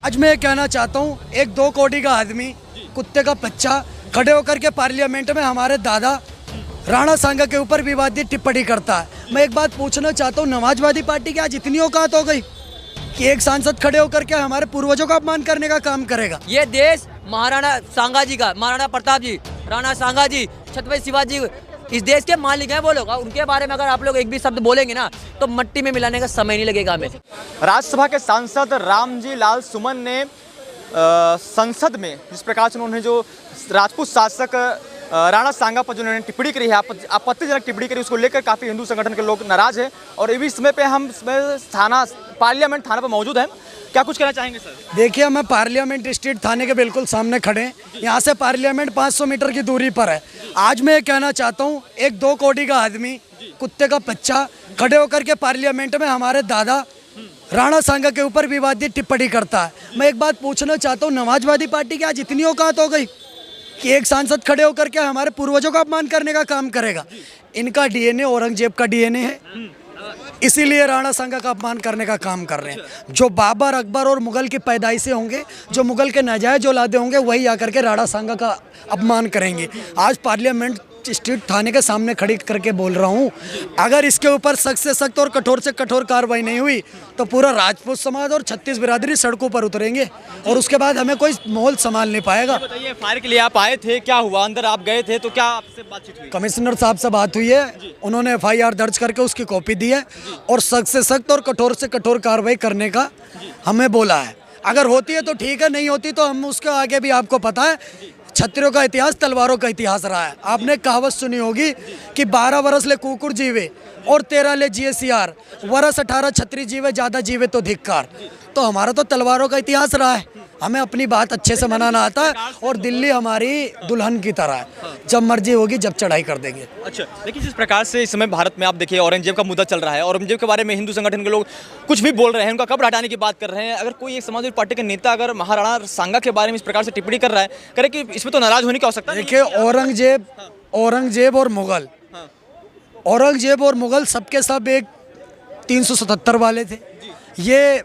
आज मैं ये कहना चाहता हूँ, एक 2 कोटी का आदमी, कुत्ते का बच्चा खड़े होकर के पार्लियामेंट में हमारे दादा राणा सांगा के ऊपर विवादित टिप्पणी करता है। मैं एक बात पूछना चाहता हूँ, समाजवादी पार्टी की आज इतनी औकात हो गई कि एक सांसद खड़े होकर के हमारे पूर्वजों का अपमान करने का काम करेगा। ये देश महाराणा सांगा जी का, महाराणा प्रताप जी, राणा सांगा जी, छत्रपति शिवाजी इस देश के मालिक हैं वो लोग। उनके बारे में अगर आप लोग एक भी शब्द बोलेंगे ना तो मट्टी में मिलाने का समय नहीं लगेगा हमें। राज्यसभा के सांसद रामजी लाल सुमन ने संसद में जिस प्रकार से उन्होंने जो राजपूत शासक राणा सांगा पर जो उन्होंने टिप्पणी करी है, आपत्तिजनक टिप्पणी करी, उसको लेकर काफ़ी हिंदू संगठन के लोग नाराज हैं। और इसी समय पे हम पार्लियामेंट थाना पर मौजूद हैं। क्या कुछ कहना चाहेंगे सर? देखिए, हम पार्लियामेंट स्ट्रीट थाने के बिल्कुल सामने खड़े हैं। यहाँ से पार्लियामेंट 500 मीटर की दूरी पर है। आज मैं ये कहना चाहता हूँ, एक 2 कोटी का आदमी, कुत्ते का बच्चा खड़े होकर के पार्लियामेंट में हमारे दादा राणा सांगा के ऊपर विवादित टिप्पणी करता है। मैं एक बात पूछना चाहता हूँ, समाजवादी पार्टी की आज इतनी औकात हो गई कि एक सांसद खड़े होकर के हमारे पूर्वजों का अपमान करने का काम करेगा। इनका डीएनए औरंगजेब का डीएनए है, इसीलिए राणा सांगा का अपमान करने का काम कर रहे हैं। जो बाबर, अकबर और मुगल की पैदाइशें होंगे, जो मुगल के नाजायज औलादे होंगे, वही आकर के राणा सांगा का अपमान करेंगे। आज पार्लियामेंट स्ट्रीट थाने के सामने खड़ी करके बोल रहा हूँ, अगर इसके ऊपर सख्त से सख्त और कठोर से कठोर कार्रवाई नहीं हुई तो पूरा राजपूत समाज और 36 बिरादरी सड़कों पर उतरेंगे और उसके बाद हमें कोई माहौल संभाल नहीं पाएगा। बताइए, फायर के लिए आप आए थे, क्या हुआ? अंदर आप गए थे तो क्या आपसे बातचीत हुई? कमिश्नर साहब से बात हुई है, उन्होंने FIR दर्ज करके उसकी कॉपी दी है और सख्त से सख्त और कठोर से कठोर कार्रवाई करने का हमें बोला है। अगर होती है तो ठीक है, नहीं होती तो हम उसके आगे भी, आपको पता है छत्रियों का इतिहास तलवारों का इतिहास रहा है। आपने कहावत सुनी होगी कि 12 वर्ष ले कुकुर जीवे और 13 ले जिए सियार, वर्ष 18 छत्री जीवे, ज़्यादा जीवे तो धिक्कार। तो हमारा तो तलवारों का इतिहास रहा है, हमें अपनी बात अच्छे से मनाना आता है और दिल्ली हमारी दुल्हन की तरह है, जब मर्जी होगी जब चढ़ाई कर देंगे। अच्छा, लेकिन जिस प्रकार से इस समय भारत में आप देखिए औरंगजेब का मुद्दा चल रहा है, औरंगजेब के बारे में हिंदू संगठन के लोग कुछ भी बोल रहे हैं, उनका कब्र हटाने की बात कर रहे हैं। अगर कोई एक समाजवादी पार्टी के नेता अगर महाराणा सांगा के बारे में इस प्रकार से टिप्पणी कर रहा है, करे कि इसमें तो नाराज होने की आवश्यकता नहीं। देखिए, औरंगजेब और मुगल सबके सब एक 377 वाले थे। ये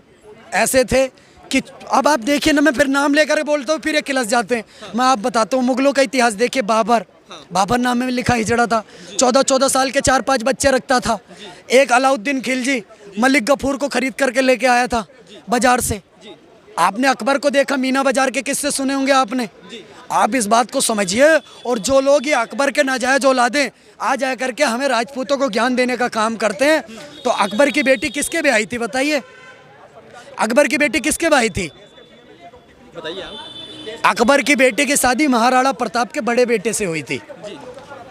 ऐसे थे कि अब आप देखिए ना, मैं फिर नाम लेकर बोलता हूँ फिर ये खिलस जाते हैं। मैं आप बताता हूँ, मुगलों का इतिहास देखिए। बाबर नाम में लिखा हिजड़ा था, 14 साल के 4-5 बच्चे रखता था। एक अलाउद्दीन खिलजी मलिक गफूर को खरीद करके लेके आया था बाजार से। आपने अकबर को देखा, मीना बाजार के किस्से सुने होंगे आपने। आप इस बात को समझिए। और जो लोग ये अकबर के नाजायज औलादे आ जा करके हमें राजपूतों को ज्ञान देने का काम करते हैं, तो अकबर की बेटी किसके ब्याही थी बताइए? अकबर की बेटी किसके भाई थी बताइए आप। अकबर की बेटी की शादी महाराणा प्रताप के बड़े बेटे से हुई थी,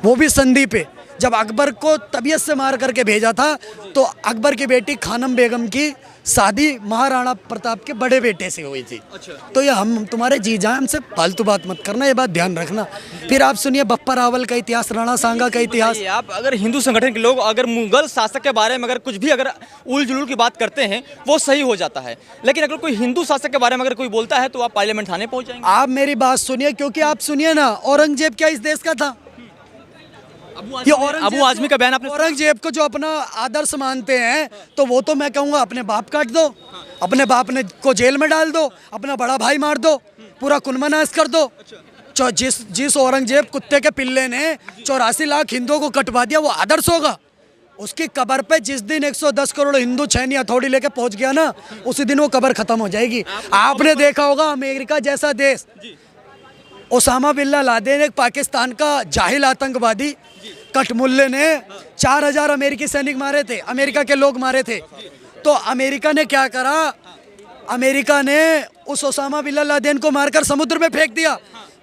वो भी संधि पे। जब अकबर को तबीयत से मार करके भेजा था तो अकबर की बेटी खानम बेगम की शादी महाराणा प्रताप के बड़े बेटे से हुई थी। अच्छा। तो ये हम तुम्हारे जी जान, हमसे फालतू बात मत करना, ये बात ध्यान रखना। फिर आप सुनिए बप्पा रावल का इतिहास, राणा सांगा का इतिहास। आप अगर हिंदू संगठन के लोग अगर मुगल शासक के बारे में अगर कुछ भी अगर उल जुलूल की बात करते हैं वो सही हो जाता है, लेकिन अगर कोई हिंदू शासक के बारे में अगर कोई बोलता है तो आप पार्लियामेंट थाने पहुंच जाएंगे। आप मेरी बात सुनिए, क्योंकि आप सुनिए ना, औरंगजेब क्या इस देश का था? अबू आजमी का बयान आपने? औरंगजेब को जो अपना आदर्श मानते हैं तो वो तो मैं कहूँगा अपने बाप काट दो, अपने बाप ने को जेल में डाल दो, अपना बड़ा भाई मार दो, पूरा कुनबा नाश कर दो। जिस औरंगजेब कुत्ते के पिल्ले ने 84 लाख हिंदुओं को कटवा दिया, वो आदर्श होगा? उसकी कब्र पे जिस दिन 110 करोड़ हिंदू छैनी हथौड़ी लेके पहुंच गया ना, उसी दिन वो कब्र खत्म हो जाएगी। आपने देखा होगा अमेरिका जैसा देश, ओसामा बिन लादेन एक पाकिस्तान का जाहिल आतंकवादी कटमुल्ले ने 4000 अमेरिकी सैनिक मारे थे, अमेरिका के लोग मारे थे। तो अमेरिका ने क्या करा? अमेरिका ने उस ओसामा बिन लादेन को मारकर समुद्र में फेंक दिया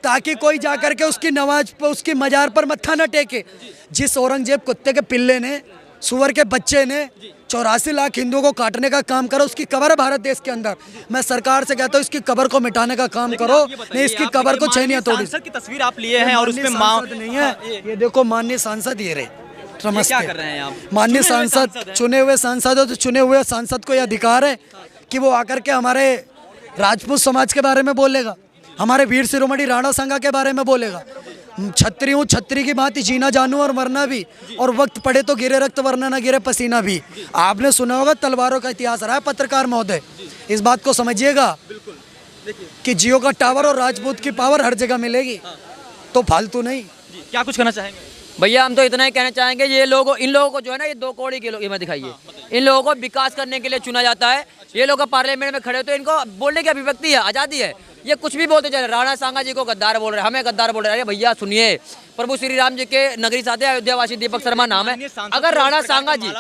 ताकि कोई जाकर के उसकी नमाज पर, उसकी मजार पर मत्था न टेके। जिस औरंगजेब कुत्ते के पिल्ले ने, सुअर के बच्चे ने 84 लाख हिंदुओं को काटने का काम करो, उसकी कब्र है भारत देश के अंदर। मैं सरकार से कहता हूँ इसकी कब्र को मिटाने का काम करो, नहीं इसकी कब्र को छैनिया तोड़ी। की तस्वीर आप लिए हैं और उसमें नहीं है, ये देखो माननीय सांसद ये रहे, क्या कर रहे हैं आप? माननीय सांसद, चुने हुए सांसद हो तो चुने हुए सांसद को यह अधिकार है कि वो आकर के हमारे राजपूत समाज के बारे में बोलेगा, हमारे वीर शिरोमणि राणा सांगा के बारे में बोलेगा। छत्री हूँ, छत्री की भांति जीना जानू और मरना भी, और वक्त पड़े तो गिरे रक्त वरना ना गिरे पसीना भी। आपने सुना होगा तलवारों का इतिहास रहा है पत्रकार महोदय, इस बात को समझिएगा। कि जियो का टावर और राजपूत की पावर हर जगह मिलेगी, तो फालतू नहीं। जी, क्या कुछ कहना चाहेंगे? भैया हम तो इतना ही कहना चाहेंगे, ये लोगों इन लोगों को जो है ना, ये 2 कौड़ी के लोग, ये मैं दिखाइए, इन लोगों को विकास करने के लिए चुना जाता है। ये लोग पार्लियामेंट में खड़े होते हैं, इनको बोलने की अभिव्यक्ति है, आज़ादी है, ये कुछ भी बोलते चले। राणा सांगा जी को गद्दार बोल रहे हैं, हमें गद्दार बोल रहे हैं। अरे भैया सुनिए, प्रभु श्री राम जी के नगरी साथ है, अयोध्यावासी दीपक शर्मा नाम है। अगर राणा सांगा जी,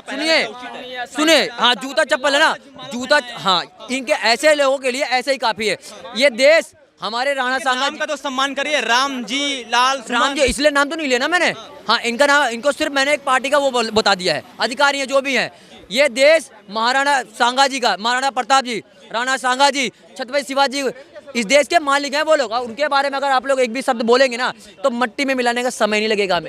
सुनिए, हाँ जूता चप्पल है ना, जूता, हाँ इनके ऐसे लोगों के लिए ऐसे ही काफ़ी है। ये देश हमारे राणा सांगा नाम का तो सम्मान करिए, राम जी लाल राम जी, इसलिए नाम तो नहीं लेना मैंने, हाँ इनका नाम, इनको सिर्फ मैंने एक पार्टी का वो बता दिया है, अधिकारी हैं जो भी हैं। ये देश महाराणा सांगा जी का, महाराणा प्रताप जी, राणा सांगा जी, छत्रपति शिवाजी, इस देश के मालिक हैं वो लोग। उनके बारे में अगर आप लोग एक भी शब्द बोलेंगे ना, तो मट्टी में मिलाने का समय नहीं लगेगा हमें।